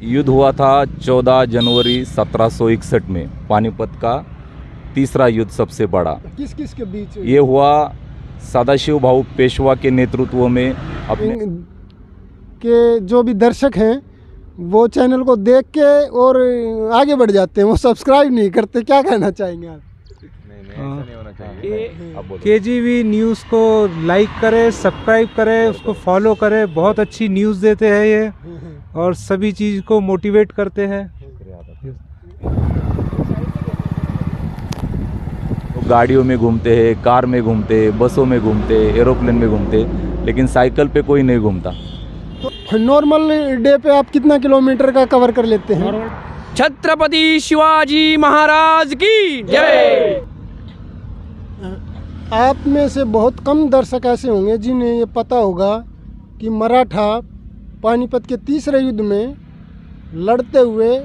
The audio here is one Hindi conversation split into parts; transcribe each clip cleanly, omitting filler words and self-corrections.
युद्ध हुआ था 14 जनवरी 1761 में, पानीपत का तीसरा युद्ध सबसे बड़ा। किस किस के बीच ये हुआ सदाशिव भाऊ पेशवा के नेतृत्व में। अपने के जो भी दर्शक हैं वो चैनल को देख के और आगे बढ़ जाते हैं, वो सब्सक्राइब नहीं करते, क्या कहना चाहेंगे आप? नहीं होना चाहिए। केजीवी न्यूज़ को लाइक करें, सब्सक्राइब करें, उसको फॉलो करें। बहुत अच्छी न्यूज़ देते हैं ये और सभी चीज़ को मोटिवेट करते हैं। तो गाड़ियों में घूमते हैं, कार में घूमते, बसों में घूमते, एरोप्लेन में घूमते, लेकिन साइकिल पे कोई नहीं घूमता। तो नॉर्मल डे पे आप कितना किलोमीटर का कवर कर लेते हैं? छत्रपति शिवाजी महाराज की जय। आप में से बहुत कम दर्शक ऐसे होंगे जिन्हें ये पता होगा कि मराठा पानीपत के तीसरे युद्ध में लड़ते हुए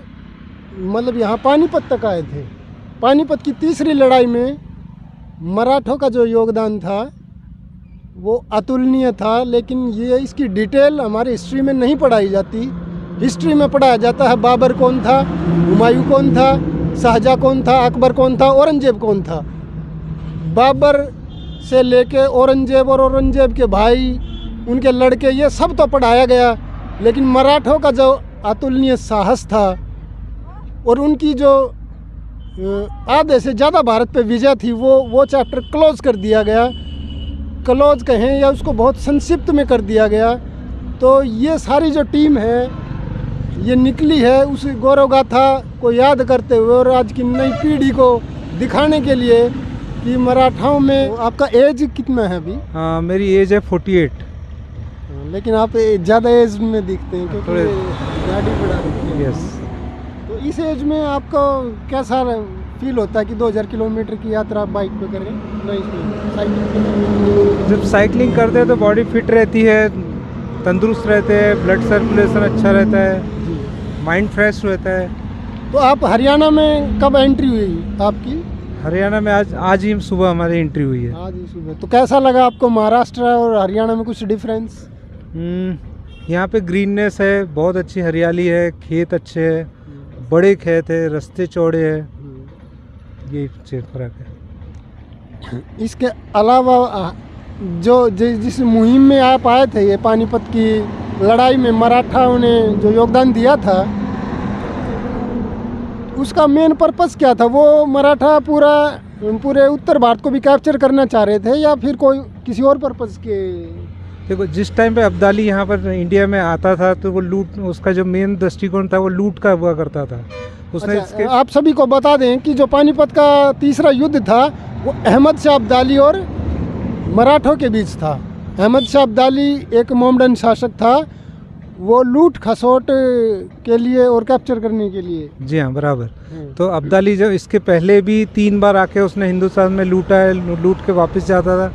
मतलब यहाँ पानीपत तक आए थे। पानीपत की तीसरी लड़ाई में मराठों का जो योगदान था वो अतुलनीय था, लेकिन ये इसकी डिटेल हमारे हिस्ट्री में नहीं पढ़ाई जाती। हिस्ट्री में पढ़ाया जाता है बाबर कौन था, हुमायूं कौन था, शाहजहाँ कौन था, अकबर कौन था, औरंगजेब कौन था। बाबर से लेके औरंगजेब और औरंगजेब के भाई, उनके लड़के, ये सब तो पढ़ाया गया, लेकिन मराठों का जो अतुलनीय साहस था और उनकी जो आधे से ज़्यादा भारत पे विजय थी वो चैप्टर क्लोज कर दिया गया। क्लोज कहें या उसको बहुत संक्षिप्त में कर दिया गया। तो ये सारी जो टीम है ये निकली है उस गौरव गाथा को याद करते हुए और आज की नई पीढ़ी को दिखाने के लिए कि मराठाओं में। आपका एज कितना है अभी? हाँ, मेरी एज है 48। लेकिन आप ज़्यादा एज में दिखते हैं क्योंकि गाड़ी बढ़ा रखी है। यस। तो इस एज में आपको कैसा फील होता है कि 2000 किलोमीटर की यात्रा आप बाइक पे करें? नहीं, साइकिल। जब साइकिलिंग करते हैं तो बॉडी फिट रहती है, तंदुरुस्त रहते हैं, ब्लड सर्कुलेशन अच्छा रहता है, माइंड फ्रेश रहता है। तो आप हरियाणा में कब एंट्री हुई आपकी? हरियाणा में आज ही सुबह हमारी एंट्री हुई है। आज ही सुबह। तो कैसा लगा आपको महाराष्ट्र और हरियाणा में कुछ डिफरेंस? यहाँ पे ग्रीननेस है, बहुत अच्छी हरियाली है, खेत अच्छे हैं, बड़े खेत है, रास्ते चौड़े हैं, ये फर्क है। इसके अलावा जिस मुहिम में आप आए थे, ये पानीपत की लड़ाई में मराठाओं ने जो योगदान दिया था, उसका मेन पर्पस क्या था? वो मराठा पूरे उत्तर भारत को भी कैप्चर करना चाह रहे थे या फिर कोई किसी और पर्पस के? देखो, जिस टाइम पे अब्दाली यहाँ पर इंडिया में आता था तो वो लूट, उसका जो मेन दृष्टिकोण था वो लूट का हुआ करता था। उसने अच्छा, आप सभी को बता दें कि जो पानीपत का तीसरा युद्ध था वो अहमद शाह अब्दाली और मराठों के बीच था। अहमद शाह अब्दाली एक मोमडन शासक था, वो लूट खसोट के लिए और कैप्चर करने के लिए। जी हाँ, बराबर। तो अब्दाली जो इसके पहले भी 3 बार आके उसने हिंदुस्तान में लूटा है, लूट के वापस जाता था।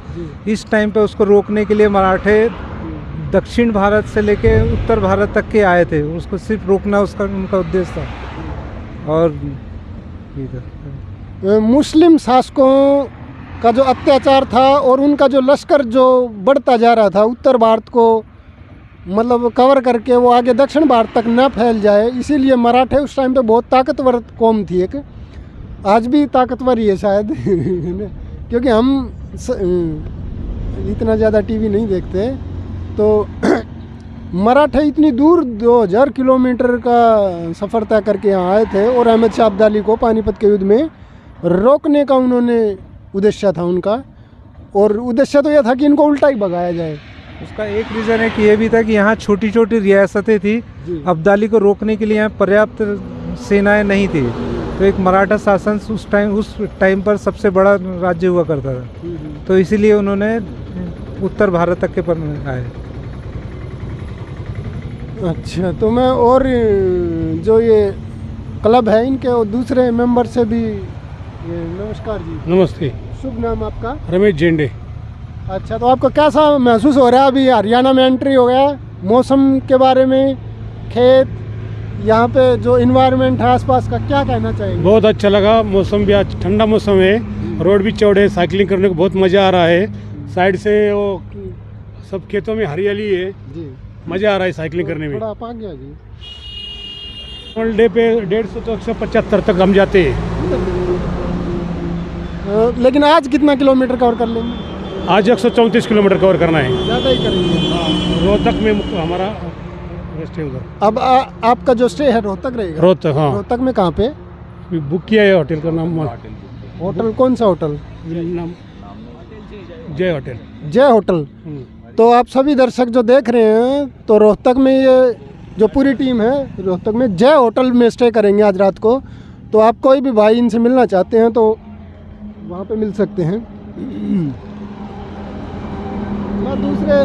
इस टाइम पे उसको रोकने के लिए मराठे दक्षिण भारत से लेके उत्तर भारत तक के आए थे, उसको सिर्फ रोकना उसका उनका उद्देश्य था। और मुस्लिम शासकों का जो अत्याचार था और उनका जो लश्कर जो बढ़ता जा रहा था उत्तर भारत को मतलब कवर करके वो आगे दक्षिण भारत तक न फैल जाए, इसीलिए मराठे उस टाइम पे बहुत ताकतवर कौम थी। एक आज भी ताकतवर ही है शायद क्योंकि हम इतना ज़्यादा टीवी नहीं देखते। तो मराठे इतनी दूर 2000 किलोमीटर का सफ़र तय करके यहाँ आए थे और अहमद शाह अब्दाली को पानीपत के युद्ध में रोकने का उन्होंने उद्देश्य था उनका, और उद्देश्य तो यह था कि इनको उल्टा ही भगाया जाए। उसका एक रीज़न है कि ये भी था कि यहाँ छोटी छोटी रियासतें थी, अब्दाली को रोकने के लिए यहाँ पर्याप्त सेनाएं नहीं थी, तो एक मराठा शासन उस टाइम पर सबसे बड़ा राज्य हुआ करता था, तो इसीलिए उन्होंने उत्तर भारत तक के पर आए। अच्छा, तो मैं और जो ये क्लब है इनके और दूसरे मेंबर से भी नमस्कार जी। नमस्ते। शुभ नाम आपका? रमेश जेंडे। अच्छा, तो आपको कैसा महसूस हो रहा है? अभी हरियाणा में एंट्री हो गया, मौसम के बारे में, खेत, यहाँ पे जो इन्वायरमेंट है आसपास का, क्या कहना चाहेंगे? बहुत अच्छा लगा, मौसम भी आज ठंडा मौसम है, रोड भी चौड़े, साइकिलिंग करने को बहुत मज़ा आ रहा है। साइड से वो सब खेतों में हरियाली है जी, मज़ा आ रहा है साइकिलिंग करने में। थोड़ा आप आ गया जी। पर डे पे 150 तो 175 तक हम जाते हैं। लेकिन आज कितना किलोमीटर कवर कर लेंगे? आज 134 किलोमीटर कवर करना है। ज़्यादा ही करेंगे। रोहतक में हमारा रेस्ट है उधर। अब आपका जो स्टे है रोहतक रहेगा? रोहतक, हाँ। रोहतक में कहाँ पे? बुक किया है होटल का नाम, होटल कौन सा होटल? नाम जय होटल। जय होटल। तो आप सभी दर्शक जो देख रहे हैं, तो रोहतक में ये जो पूरी टीम है रोहतक में जय होटल में स्टे करेंगे आज रात को। तो आप कोई भी भाई इनसे मिलना चाहते हैं तो वहाँ पे मिल सकते हैं। मैं दूसरे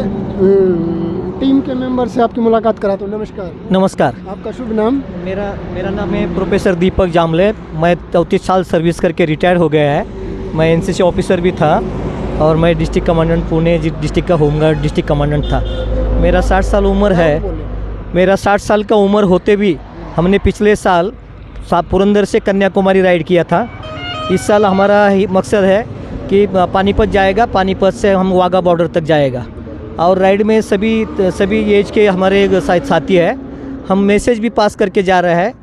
टीम के मेंबर से आपकी मुलाकात कराता हूँ। नमस्कार। नमस्कार। आपका शुभ नाम? मेरा नाम है प्रोफेसर दीपक जामले। मैं 34 साल सर्विस करके रिटायर हो गया है। मैं एनसीसी ऑफिसर भी था और मैं डिस्ट्रिक्ट कमांडेंट पुणे डिस्ट्रिक्ट का होमगार्ड डिस्ट्रिक्ट कमांडेंट था। मेरा 60 साल उम्र है। मेरा 60 साल का उम्र होते भी हमने पिछले साल पुरंदर से कन्याकुमारी राइड किया था। इस साल हमारा मकसद है कि पानीपत जाएगा, पानीपत से हम वाघा बॉर्डर तक जाएगा। और राइड में सभी एज के हमारे साथी है। हम मैसेज भी पास करके जा रहे हैं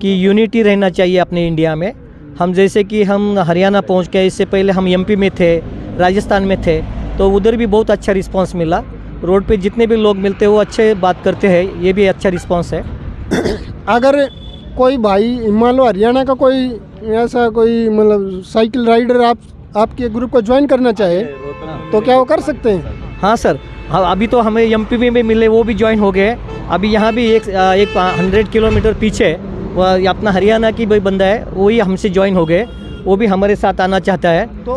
कि यूनिटी रहना चाहिए अपने इंडिया में। हम जैसे कि हम हरियाणा पहुंच गए, इससे पहले हम एमपी में थे, राजस्थान में थे, तो उधर भी बहुत अच्छा रिस्पांस मिला। रोड पे जितने भी लोग मिलते हैं वो अच्छे बात करते हैं, ये भी अच्छा रिस्पांस है। अगर कोई भाई मान लो हरियाणा का कोई ऐसा कोई मतलब साइकिल राइडर आपके ग्रुप को ज्वाइन करना चाहे तो क्या वो कर सकते हैं? हाँ सर, हाँ, अभी तो हमें एमपी में मिले, वो भी ज्वाइन हो गए। अभी यहाँ भी एक 100 किलोमीटर पीछे वह अपना हरियाणा की भाई बंदा है, वही हमसे ज्वाइन हो गए, वो भी हमारे साथ आना चाहता है। तो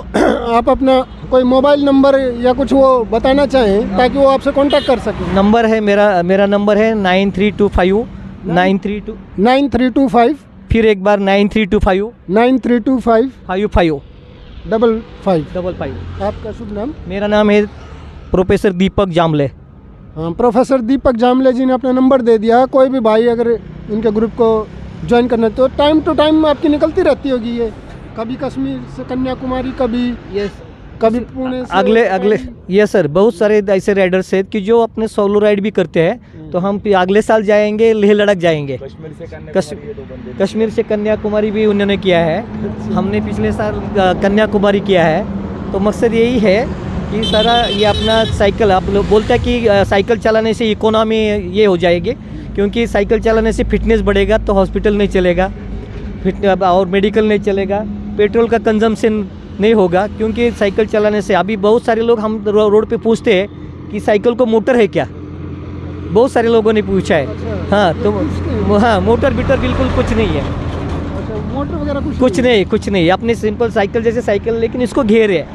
आप अपना कोई मोबाइल नंबर या कुछ वो बताना चाहें ताकि वो आपसे कांटेक्ट कर सकें? नंबर है मेरा नंबर है 9325 9325 फिर एक बार 9325 9325 55 55। आपका शुभ नाम? मेरा नाम है प्रोफेसर दीपक जामले। हाँ, प्रोफेसर दीपक जामले जी ने अपना नंबर दे दिया। कोई भी भाई अगर इनके ग्रुप को ज्वाइन करना तो टाइम टू टाइम आपकी निकलती रहती होगी ये, कभी कश्मीर से कन्याकुमारी, कभी पुणे से अगले ये सर बहुत सारे ऐसे राइडर्स हैं कि जो अपने सोलो राइड भी करते हैं। तो हम अगले साल जाएंगे, लेह लद्दाख जाएंगे। कश्मीर से कन्याकुमारी भी उन्होंने किया है। हमने पिछले साल कन्याकुमारी किया है। तो मकसद यही है कि सारा ये अपना साइकिल, आप लोग बोलते हैं कि साइकिल चलाने से इकोनॉमी ये हो जाएगी, क्योंकि साइकिल चलाने से फिटनेस बढ़ेगा तो हॉस्पिटल नहीं चलेगा, और मेडिकल नहीं चलेगा, पेट्रोल का कंजम्पशन नहीं होगा। क्योंकि साइकिल चलाने से अभी बहुत सारे लोग हम रोड पे पूछते हैं कि साइकिल को मोटर है क्या, बहुत सारे लोगों ने पूछा है। हाँ, तो हाँ, मोटर बीटर बिल्कुल कुछ नहीं है। मोटर वगैरह कुछ नहीं अपनी सिंपल साइकिल जैसे साइकिल, लेकिन इसको घेर है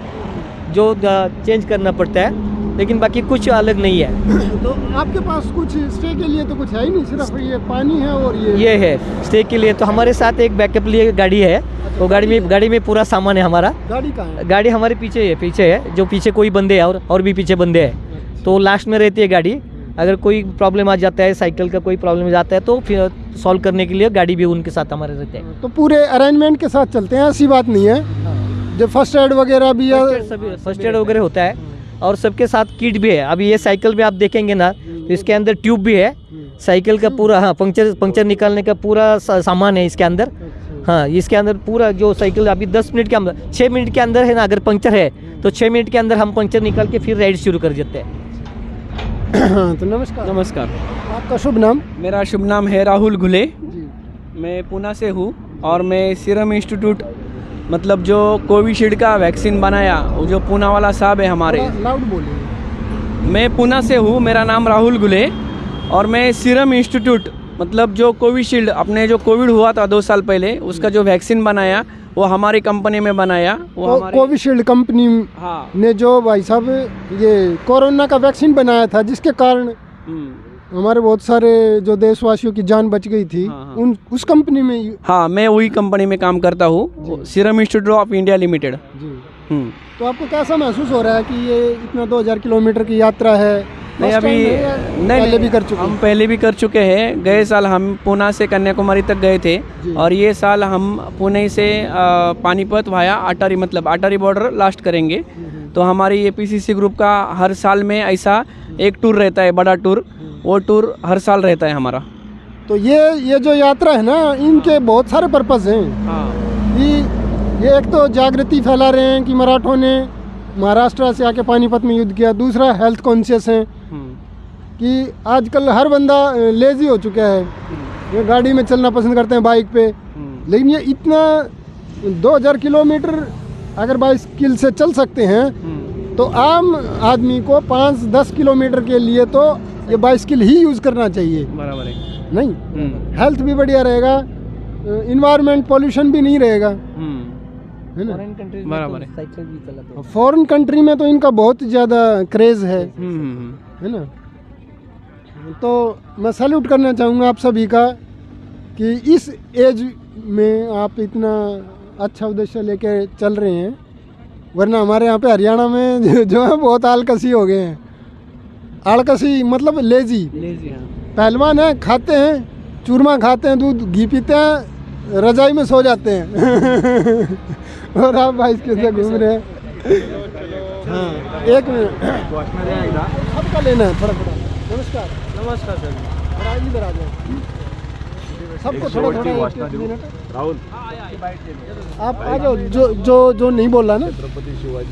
जो चेंज करना पड़ता है, लेकिन बाकी कुछ अलग नहीं है। तो आपके पास कुछ स्टे के लिए तो कुछ है ही नहीं, सिर्फ ये पानी है और ये है स्टे के लिए। तो हमारे साथ एक बैकअप लिए गाड़ी है, वो गाड़ी में पूरा सामान है हमारा। गाड़ी कहाँ है? गाड़ी हमारे पीछे है, जो पीछे कोई बंदे हैं और भी पीछे बंदे हैं, तो लास्ट में रहती है गाड़ी। अगर कोई प्रॉब्लम आ जाता है, साइकिल का कोई प्रॉब्लम आ जाता है, तो फिर सॉल्व करने के लिए गाड़ी भी उनके साथ हमारे रहते हैं। तो पूरे अरेंजमेंट के साथ चलते हैं, ऐसी बात नहीं है। जो फर्स्ट एड वगैरह भी है, फर्स्ट एड वगैरह होता है, और सबके साथ किट भी है। अभी ये साइकिल में आप देखेंगे ना, तो इसके अंदर ट्यूब भी है, साइकिल का पूरा, हाँ, पंक्चर निकालने का पूरा सामान है इसके अंदर। हाँ, इसके अंदर पूरा जो साइकिल अभी 10 मिनट के अंदर, 6 मिनट के अंदर है ना, अगर पंक्चर है तो 6 मिनट के अंदर हम पंक्चर निकाल के फिर राइड शुरू कर देते हैं। तो नमस्कार। आपका शुभ नाम? मेरा शुभ नाम है राहुल घुले। जी। मैं पुणे से हूँ और मैं सीरम इंस्टीट्यूट, मतलब जो कोविशील्ड का वैक्सीन बनाया, वो जो पुणे वाला साहब है हमारे। लाउड बोलिए। मैं पुणे से हूँ, मेरा नाम राहुल घुले, और मैं सीरम इंस्टीट्यूट, मतलब जो कोविशील्ड, अपने जो कोविड हुआ था 2 साल पहले, उसका जो वैक्सीन बनाया वो हमारी कंपनी में बनाया। वो हमारे कोविशील्ड कंपनी ने जो भाई साहब ये कोरोना का वैक्सीन बनाया था, जिसके कारण हमारे बहुत सारे जो देशवासियों की जान बच गई थी। हाँ। उस कंपनी में, हाँ, मैं वही कंपनी में काम करता हूँ, serum institute of India limited. तो आपको कैसा महसूस हो रहा है कि ये इतना 2000 किलोमीटर की यात्रा है? नहीं, अभी पहले भी कर चुके, हम पहले भी कर चुके हैं। गए साल हम पुणे से कन्याकुमारी तक गए थे, और ये साल हम पुणे से पानीपत वाया अटारी, मतलब अटारी बॉर्डर लास्ट करेंगे। तो हमारी APCC ग्रुप का हर साल में ऐसा एक टूर रहता है, बड़ा टूर, वो टूर हर साल रहता है हमारा। तो ये जो यात्रा है ना, इनके बहुत सारे पर्पज़ हैं। हाँ। ये एक तो जागृति फैला रहे हैं कि मराठों ने महाराष्ट्र से आके पानीपत में युद्ध किया। दूसरा हेल्थ कॉन्शियस हैं कि आजकल हर बंदा लेज़ी हो चुका है, ये गाड़ी में चलना पसंद करते हैं, बाइक पे। लेकिन ये इतना 2000 किलोमीटर अगर बाइसिकल से चल सकते हैं तो आम आदमी को 5-10 किलोमीटर के लिए तो ये बाइसिकल ही यूज़ करना चाहिए। बराबर है। नहीं, हेल्थ भी बढ़िया रहेगा, इन्वायरमेंट पॉल्यूशन भी नहीं रहेगा, है ना। बराबर है। साइकिल भी चलाते हैं। फॉरेन कंट्री में तो इनका बहुत ज़्यादा क्रेज़ है ना। तो मैं सैल्यूट करना चाहूँगा आप सभी का कि इस एज में आप इतना अच्छा उद्देश्य लेके चल रहे हैं। वरना हमारे यहाँ पे हरियाणा में जो है बहुत आलकसी हो गए हैं। आलकसी मतलब लेजी पहलवान है, खाते हैं चूरमा, खाते हैं दूध घी, पीते हैं, रजाई में सो जाते हैं और आप भाई कैसे घूम रहे हैं। हाँ, एक मिनट सबका लेना है थोड़ा थोड़ा। नमस्कार। नमस्कार सर। थोड़ा इधर आ जाओ, सबको थोड़ा थोड़ा राहुल आप आ जाओ। जो नहीं बोल रहा ना।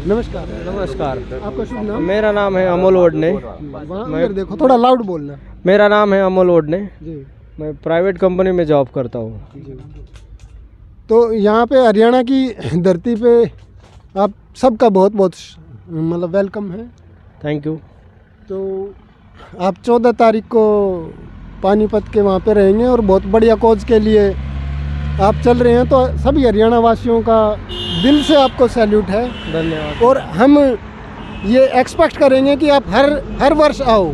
नमस्कार। नमस्कार, आपका शुभ नाम? मेरा नाम है अमोल ओडने। वहाँ उधर देखो, थोड़ा लाउड बोलना। मेरा नाम है अमोल ओडने। जी मैं प्राइवेट कंपनी में जॉब करता हूँ। तो यहाँ पे हरियाणा की धरती पे आप सबका बहुत बहुत मतलब वेलकम है। Thank you. तो आप 14 तारीख को पानीपत के वहाँ पे रहेंगे और बहुत बढ़िया कॉज के लिए आप चल रहे हैं। तो सभी हरियाणा वासियों का दिल से आपको सैल्यूट है, धन्यवाद। और हम ये एक्सपेक्ट करेंगे कि आप हर वर्ष आओ,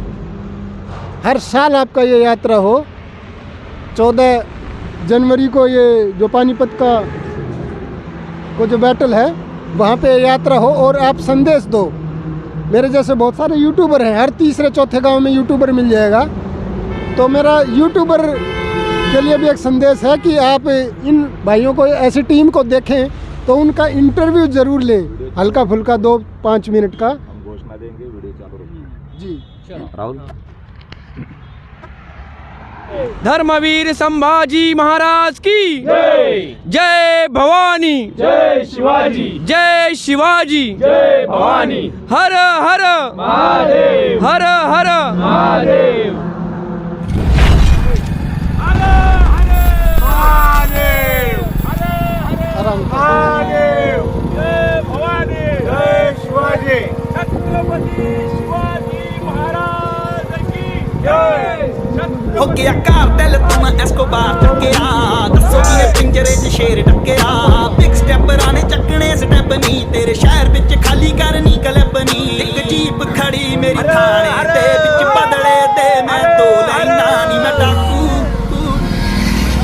हर साल आपका ये यात्रा हो। 14 जनवरी को ये जो पानीपत को जो बैटल है वहाँ पे यात्रा हो और आप संदेश दो। मेरे जैसे बहुत सारे यूट्यूबर हैं, हर तीसरे चौथे गांव में यूट्यूबर मिल जाएगा। तो मेरा यूट्यूबर के लिए भी एक संदेश है कि आप इन भाइयों को, ऐसी टीम को देखें तो उनका इंटरव्यू ज़रूर लें, हल्का फुल्का 2-5 मिनट का। घोषणा देंगे, वीडियो चालू रखेंगे। जी राहुल धर्मवीर संभाजी महाराज की जय भवानी, जय शिवाजी, जय शिवाजी, जय भवानी, हर हर महादेव, हर हर महादेव, आराम से। महादेव, जय भवानी, जय शिवाजी, छत्रपति शिवाजी महाराज की जय। हो गया कार दिल तुम एस्कोबार चक्किया, दसो की पिंजरे च शेर टक्किया। बिग स्टेप राने चकने स्टेप नी, तेरे शहर विच खाली करनी क्लब नी। एक जीप खड़ी मेरी थाने ते विच बदले दे मैं दो लाइना। नी मैं डाकू,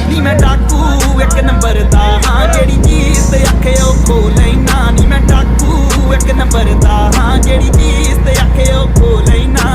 नी मैं डाकू एक नंबर दा, हां जेड़ी चीज ते आखे ओ खो लेना। नी मैं डाकू एक नंबर दा, हां जेड़ी चीज ते आखे ओ खो लेना।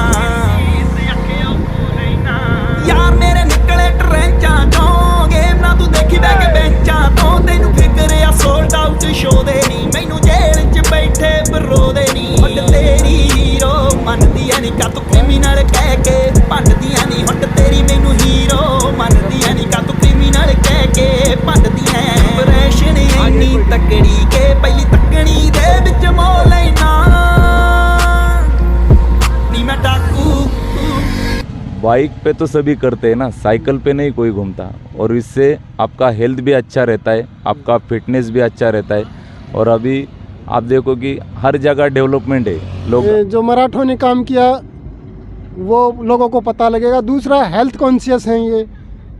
यार मेरे निकले ट्रेंचां चों, गेम ना तू देखी बैक बेंचां तो। तेनू फिकर आ सोल्ड आउट शो दे नी, मैनू जेल च बैठे बरो दे नी। हट तेरी हीरो मनदियां नी, का तू क्रिमिनल कह के भंडदियां नी। हट तेरी मैनू हीरो मनदियां नी, का तू क्रिमिनल कह के भंडदियां। ऑपरेशन इन्नी तकड़ी के पहली तकनी दे विच मोल लेना। नी मैं डाकू। बाइक पे तो सभी करते हैं ना, साइकिल पे नहीं कोई घूमता, और इससे आपका हेल्थ भी अच्छा रहता है, आपका फिटनेस भी अच्छा रहता है। और अभी आप देखो कि हर जगह डेवलपमेंट है। लोग ये जो मराठों ने काम किया वो लोगों को पता लगेगा। दूसरा हेल्थ कॉन्शियस हैं ये।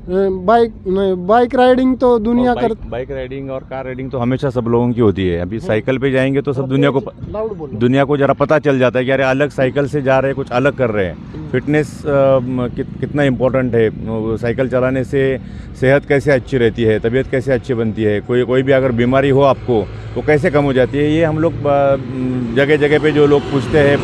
बाइक राइडिंग तो दुनिया कर। बाइक राइडिंग और कार राइडिंग तो हमेशा सब लोगों की होती है। अभी साइकिल पे जाएंगे तो सब दुनिया को जरा पता चल जाता है कि अरे अलग साइकिल से जा रहे हैं, कुछ अलग कर रहे हैं। फिटनेस कितना इम्पोर्टेंट है। साइकिल चलाने से सेहत कैसे अच्छी रहती है, तबीयत कैसे अच्छी बनती है, कोई भी अगर बीमारी हो आपको वो कैसे कम हो जाती है। ये हम लोग जगह जगह पे जो लोग पूछते हैं,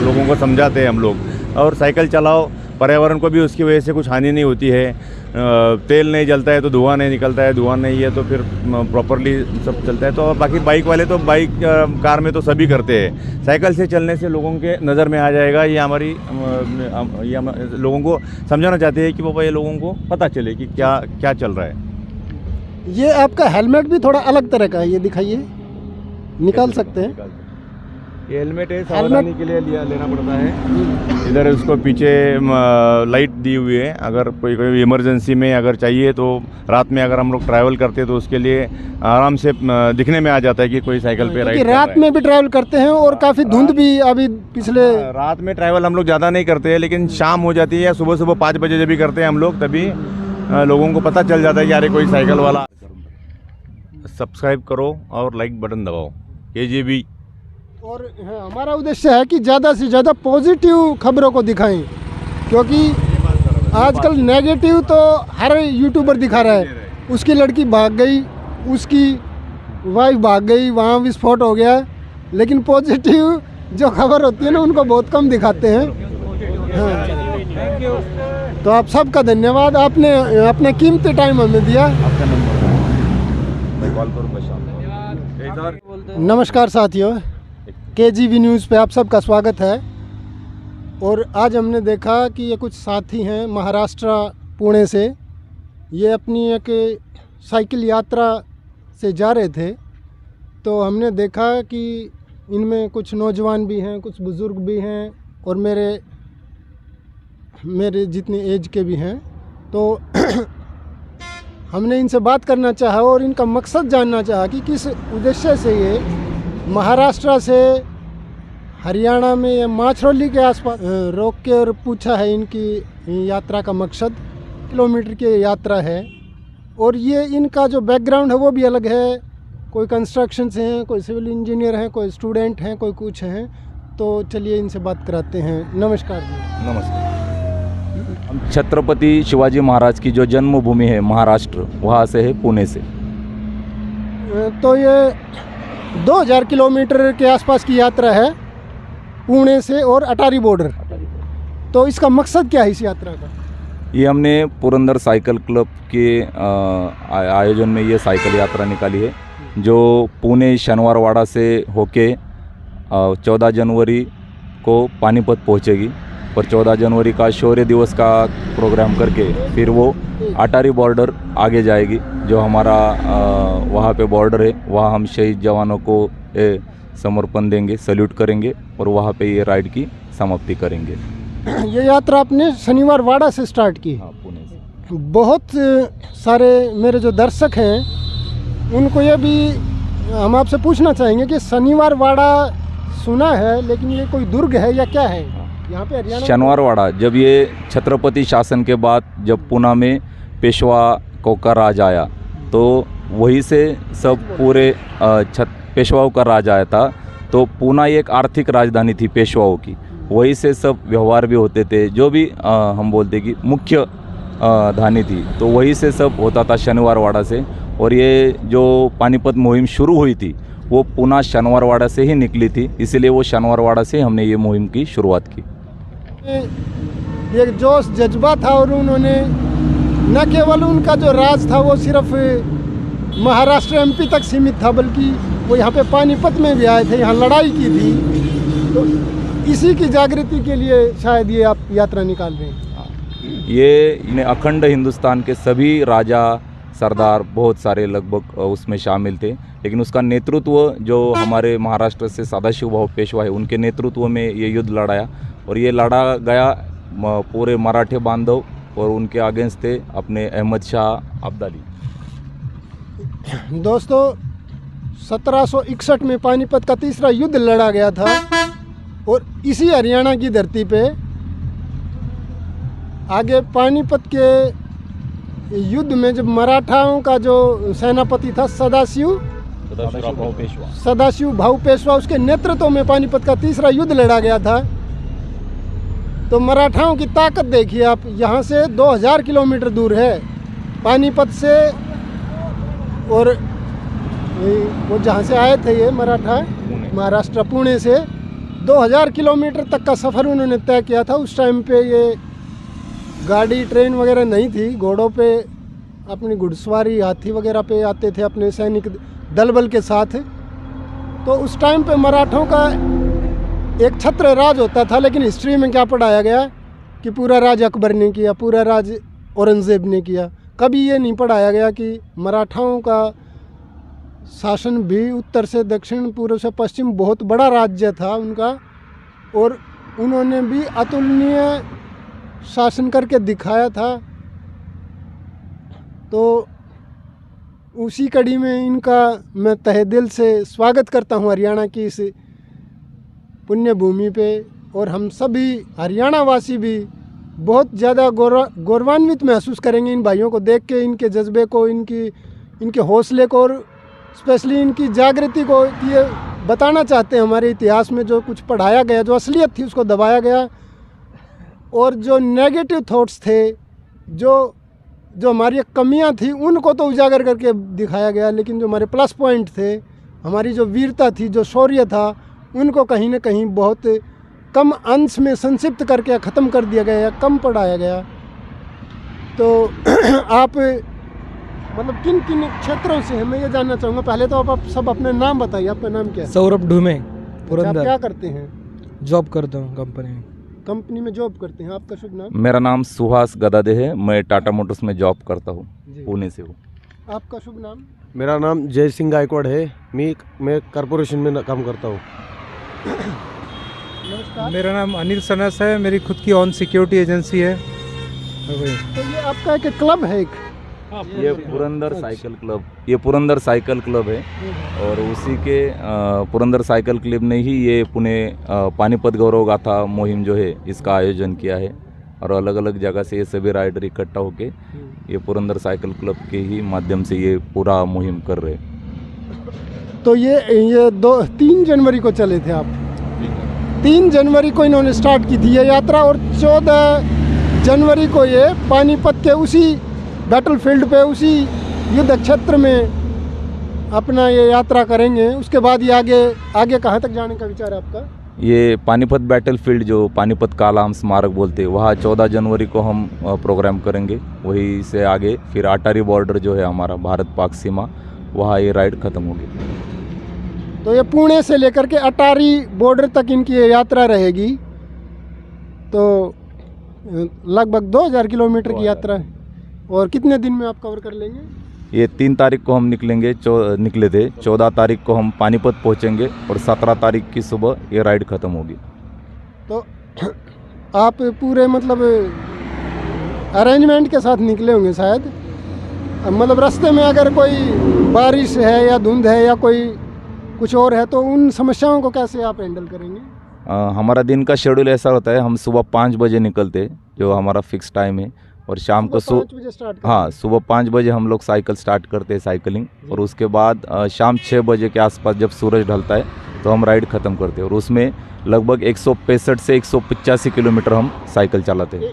लोगों को समझाते हैं हम लोग। और साइकिल चलाओ, पर्यावरण को भी उसकी वजह से कुछ हानि नहीं होती है। तेल नहीं जलता है तो धुआं नहीं निकलता है, धुआं नहीं है तो फिर प्रॉपरली सब चलता है। तो और बाकी बाइक वाले तो बाइक कार में तो सभी करते हैं। साइकिल से चलने से लोगों के नज़र में आ जाएगा। ये हमारी लोगों को समझाना चाहते हैं कि पापा ये लोगों को पता चले कि क्या क्या चल रहा है। ये आपका हेलमेट भी थोड़ा अलग तरह का है, ये दिखाइए, निकाल सकते हैं। ये हेलमेट है, सावधानी के लिए लेना पड़ता है। इधर उसको पीछे लाइट दी हुई है, अगर कोई इमरजेंसी में अगर चाहिए तो रात में अगर हम लोग ट्रैवल करते हैं तो उसके लिए आराम से दिखने में आ जाता है कि कोई साइकिल पे राइड कर रहा है। रात में भी ट्रैवल करते हैं और काफ़ी धुंध भी अभी पिछले रात में ट्रैवल हम लोग ज़्यादा नहीं करते हैं, लेकिन शाम हो जाती है या सुबह सुबह 5 बजे जब भी करते हैं हम लोग, तभी लोगों को पता चल जाता है कि अरे कोई साइकिल वाला। सब्सक्राइब करो और लाइक बटन दबाओ KGB। और हमारा उद्देश्य है कि ज़्यादा से ज़्यादा पॉजिटिव खबरों को दिखाएं, क्योंकि आजकल नेगेटिव तो हर यूट्यूबर दिखा रहा है। उसकी लड़की भाग गई, उसकी वाइफ भाग गई, वहाँ विस्फोट हो गया, लेकिन पॉजिटिव जो खबर होती है ना उनको बहुत कम दिखाते हैं। हाँ। तो आप सबका धन्यवाद, आपने अपने कीमती टाइम हमें दिया। नमस्कार साथियों, KGB न्यूज़ पे आप सबका स्वागत है। और आज हमने देखा कि ये कुछ साथी हैं महाराष्ट्र पुणे से, ये अपनी एक साइकिल यात्रा से जा रहे थे। तो हमने देखा कि इनमें कुछ नौजवान भी हैं, कुछ बुज़ुर्ग भी हैं और मेरे जितनी एज के भी हैं। तो हमने इनसे बात करना चाहा और इनका मकसद जानना चाहा कि किस उद्देश्य से ये महाराष्ट्र से हरियाणा में या माछरौली के आसपास रोक के और पूछा है इनकी यात्रा का मकसद। किलोमीटर की यात्रा है और ये इनका जो बैकग्राउंड है वो भी अलग है। कोई कंस्ट्रक्शन से हैं, कोई सिविल इंजीनियर हैं, कोई स्टूडेंट हैं, कोई कुछ हैं। तो चलिए इनसे बात कराते हैं। नमस्कार जी। नमस्कार। हम छत्रपति शिवाजी महाराज की जो जन्मभूमि है महाराष्ट्र, वहाँ से है, पुणे से। तो ये 2000 किलोमीटर के आसपास की यात्रा है पुणे से और अटारी बॉर्डर। तो इसका मकसद क्या है इस यात्रा का? ये हमने पुरंदर साइकिल क्लब के आयोजन में ये साइकिल यात्रा निकाली है, जो पुणे शनिवारवाड़ा से होके 14 जनवरी को पानीपत पहुंचेगी और 14 जनवरी का शौर्य दिवस का प्रोग्राम करके फिर वो अटारी बॉर्डर आगे जाएगी, जो हमारा वहाँ पे बॉर्डर है। वहाँ हम शहीद जवानों को समर्पण देंगे, सल्यूट करेंगे और वहाँ पे ये राइड की समाप्ति करेंगे। ये यात्रा आपने शनिवारवाड़ा से स्टार्ट की? हाँ, पुणे से। बहुत सारे मेरे जो दर्शक हैं उनको ये भी हम आपसे पूछना चाहेंगे कि शनिवारवाड़ा सुना है, लेकिन ये कोई दुर्ग है या क्या है यहाँ पे हरियाणा? शनिवारवाड़ा, जब ये छत्रपति शासन के बाद जब पुणे में पेशवा का राज आया, तो वहीं से सब पूरे पेशवाओं का राज आया था। तो पुणे एक आर्थिक राजधानी थी पेशवाओं की, वहीं से सब व्यवहार भी होते थे, जो भी हम बोलते कि मुख्य धानी थी, तो वहीं से सब होता था शनिवारवाड़ा से। और ये जो पानीपत मुहिम शुरू हुई थी वो पुणे शनिवारवाड़ा से ही निकली थी, इसलिए वो शनिवारवाड़ा से हमने ये मुहिम की शुरुआत की। एक जोश जज्बा था और उन्होंने न केवल उनका जो राज था वो सिर्फ महाराष्ट्र MP तक सीमित था, बल्कि वो यहाँ पे पानीपत में भी आए थे, यहाँ लड़ाई की थी। तो इसी की जागृति के लिए शायद ये आप यात्रा निकाल रहे हैं। ये अखंड हिंदुस्तान के सभी राजा सरदार बहुत सारे लगभग उसमें शामिल थे, लेकिन उसका नेतृत्व जो हमारे महाराष्ट्र से सदाशिव भाऊ पेशवा है उनके नेतृत्व में ये युद्ध लड़ाया। और ये लड़ा गया पूरे मराठे बांधव और उनके अगेंस्ट थे अपने अहमद शाह अब्दाली। दोस्तों 1761 में पानीपत का तीसरा युद्ध लड़ा गया था और इसी हरियाणा की धरती पे आगे पानीपत के युद्ध में जब मराठाओं का जो सेनापति था सदाशिव भाऊ पेशवा, उसके नेतृत्व में पानीपत का तीसरा युद्ध लड़ा गया था। तो मराठाओं की ताकत देखिए आप, यहाँ से 2000 किलोमीटर दूर है पानीपत से, और वो जहाँ से आए थे ये मराठा महाराष्ट्र पुणे से 2000 किलोमीटर तक का सफ़र उन्होंने तय किया था। उस टाइम पे ये गाड़ी ट्रेन वगैरह नहीं थी, घोड़ों पे अपनी घुड़सवारी हाथी वगैरह पे आते थे अपने सैनिक दल बल के साथ। तो उस टाइम पे मराठों का एक छत्र राज होता था, लेकिन हिस्ट्री में क्या पढ़ाया गया कि पूरा राज अकबर ने किया, पूरा राज औरंगज़ेब ने किया। कभी ये नहीं पढ़ाया गया कि मराठाओं का शासन भी उत्तर से दक्षिण, पूर्व से पश्चिम बहुत बड़ा राज्य था उनका, और उन्होंने भी अतुलनीय शासन करके दिखाया था। तो उसी कड़ी में इनका मैं तहे दिल से स्वागत करता हूं हरियाणा की इस पुण्य भूमि पे। और हम सभी हरियाणा वासी भी बहुत ज़्यादा गौरवान्वित महसूस करेंगे इन भाइयों को देख के, इनके जज्बे को, इनके हौसले को, और स्पेशली इनकी जागृति को। कि ये बताना चाहते हैं हमारे इतिहास में जो कुछ पढ़ाया गया, जो असलियत थी उसको दबाया गया, और जो नेगेटिव थॉट्स थे, जो हमारी कमियां थी, उनको तो उजागर करके दिखाया गया, लेकिन जो हमारे प्लस पॉइंट थे, हमारी जो वीरता थी, जो शौर्य था, उनको कहीं ना कहीं बहुत कम अंश में संक्षिप्त करके ख़त्म कर दिया गया, कम पढ़ाया गया। तो आप मतलब किन किन क्षेत्रों से हैं, मैं ये जानना चाहूँगा। पहले तो आप सब अपने नाम बताइए, आपका नाम क्या है? सौरभ ढूमे, आप पुरंदर। क्या करते हैं? जॉब करता हूँ कंपनी में जॉब करते हैं। आपका शुभ नाम? मेरा नाम सुहास गदादे है, मैं टाटा मोटर्स में जॉब करता हूँ, पुणे से हूँ। आपका शुभ नाम? मेरा नाम जय सिंह गायकवाड़ है, मैं कॉरपोरेशन में काम करता हूँ। नमस्कार। मेरा नाम अनिल सनस है, मेरी खुद की ऑन सिक्योरिटी एजेंसी है। तो ये आपका एक क्लब है? ये पुरंदर साइकिल क्लब, ये पुरंदर साइकिल क्लब है, और उसी के पुरंदर साइकिल क्लब ने ही ये पुणे पानीपत गौरव गाथा मुहिम जो है इसका आयोजन किया है। और अलग अलग जगह से ये सभी राइडर इकट्ठा होके ये पुरंदर साइकिल क्लब के ही माध्यम से ये पूरा मुहिम कर रहे हैं। तो ये 3 जनवरी को चले थे आप? 3 जनवरी को इन्होंने स्टार्ट की थी ये यात्रा, और 14 जनवरी को ये पानीपत के उसी बैटलफील्ड पे, उसी युद्ध क्षेत्र में अपना ये यात्रा करेंगे। उसके बाद ये आगे कहाँ तक जाने का विचार है आपका? ये पानीपत बैटलफील्ड, जो पानीपत काला हम स्मारक बोलते हैं, वहाँ 14 जनवरी को हम प्रोग्राम करेंगे। वहीं से आगे फिर अटारी बॉर्डर जो है हमारा भारत पाक सीमा, वहाँ ये राइड ख़त्म होगी। तो ये पुणे से लेकर के अटारी बॉर्डर तक इनकी ये यात्रा रहेगी। तो लगभग 2000 किलोमीटर की यात्रा है। और कितने दिन में आप कवर कर लेंगे? ये 3 तारीख को हम निकले थे, 14 तारीख को हम पानीपत पहुंचेंगे, और 17 तारीख की सुबह ये राइड ख़त्म होगी। तो आप पूरे मतलब अरेंजमेंट के साथ निकले होंगे शायद। मतलब रास्ते में अगर कोई बारिश है या धुंध है या कोई कुछ और है, तो उन समस्याओं को कैसे आप हैंडल करेंगे? हमारा दिन का शेड्यूल ऐसा होता है, हम सुबह 5 बजे निकलते, जो हमारा फिक्स टाइम है, और शाम को 5 बजे स्टार्ट? हाँ, सुबह 5 बजे हम लोग साइकिल स्टार्ट करते हैं, साइकिलिंग, और उसके बाद शाम 6 बजे के आसपास जब सूरज ढलता है तो हम राइड ख़त्म करते हैं। और उसमें लगभग 165 से 185 किलोमीटर हम साइकिल चलाते हैं।